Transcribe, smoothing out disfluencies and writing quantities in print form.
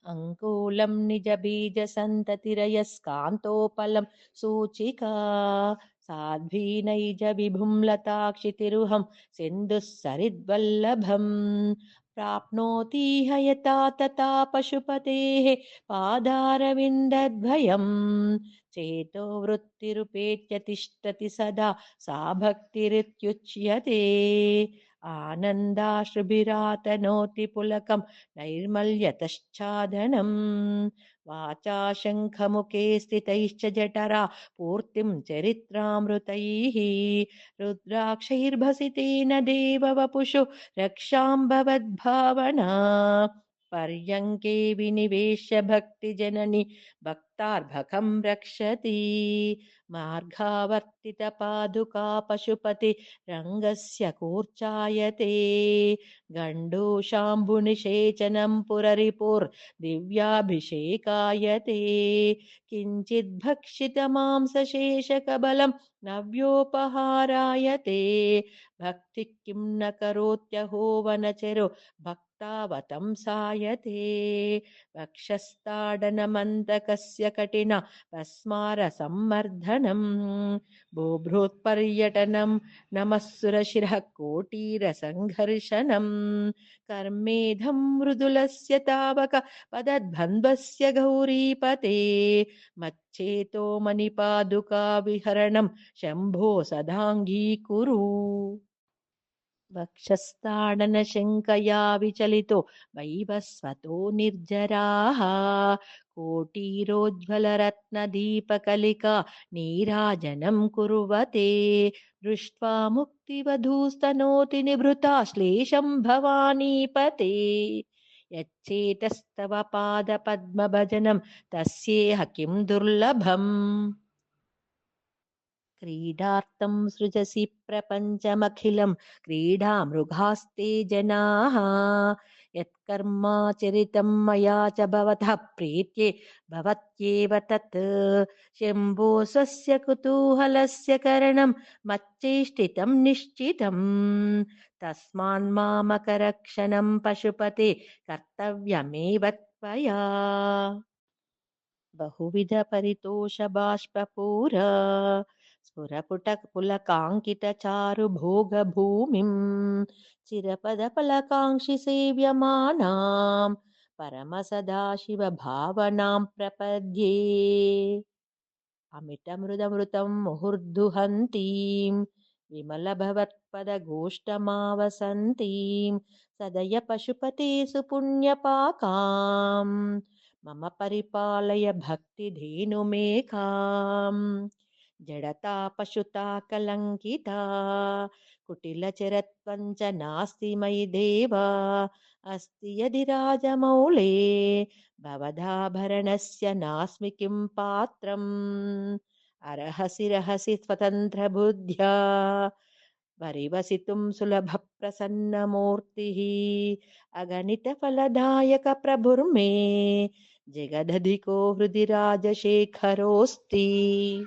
अङ्कुलं निजबीजसन्ततिरयस्कान्तोपलं सूचिका साध्वीनैज विभुं लताक्षितिरुहं सिन्धुः सरिद्वल्लभम् प्राप्नोति हयता तथा पशुपतेः पादारविन्दद्वयम् चेतो वृत्तिरुपेत्य तिष्ठति सदा सा भक्तिरित्युच्यते आनन्दाश्रुभिरातनोति पुलकम् नैर्मल्यतश्चादनम् वाचा शङ्खमुखे स्थितैश्च जठरा पूर्तिं चरित्रामृतैः रुद्राक्षैर्भसितेन देववपुषु रक्षां भवद्भावना पर्यङ्के विनिवेश्य भक्तिजननि भक्तार्भकं रक्षति मार्गावर्तितपादुका पशुपति रङ्गस्य कूर्चायते गण्डूशाम्बुनिषेचनं पुररिपुर्दिव्याभिषेकायते किञ्चिद्भक्षितमांसशेषकबलं नव्योपहारायते भक्तिः किं न करोत्यहो वनचरो भक्तावतंसायते वक्षस्ताडनमन्तकस्य कठिन भस्मारसम्मर्दनम् बुभृत्पर्यटनं नमःसुरशिरः कोटीरसङ्घर्षणम् कर्मेधं मृदुलस्य तावक पदद्वन्द्वस्य गौरीपते मच्चेतो मणिपादुका विहरणं शम्भो सदाङ्गीकुरु वक्षस्ताडनशङ्कया विचलितो वैवस्वतो निर्जराः कोटीरोज्ज्वलरत्नदीपकलिका नीराजनं कुर्वते दृष्ट्वा मुक्तिवधूस्तनोति निभृता श्लेषं भवानीपते यच्चेतस्तव पादपद्मभजनं तस्येह किं दुर्लभम् क्रीडार्थं सृजसि प्रपञ्चमखिलं क्रीडामृगास्ते जनाः यत्कर्माचरितं मया च भवतः प्रीत्ये भवत्येव तत् शम्भो स्वस्य कुतूहलस्य करणं मच्चेष्टितं निश्चितम् तस्मान्मामकरक्षणं पशुपते कर्तव्यमेव त्वया बहुविधपरितोषबाष्पपूर स्फुरपुटपुलकाङ्कितचारुभोगभूमिं चिरपदफलकाङ्क्षि सेव्यमानां परमसदाशिवभावनां प्रपद्ये अमितमृदमृतं मुहुर्दुहन्तीं विमलभवत्पदगोष्ठमावसन्तीं सदय पशुपते सुपुण्यपाकाम् मम परिपालय भक्तिधेनुमेकाम् जडता पशुता कलङ्किता कुटिलचरत्वं च नास्ति मयि देव अस्ति यदि राजमौले भवदाभरणस्य नास्मि किं पात्रम् अर्हसि रहसि स्वतन्त्रबुद्ध्या परिवसितुं सुलभप्रसन्नमूर्तिः अगणितफलदायकप्रभुर्मे जगदधिको हृदि राजशेखरोऽस्ति।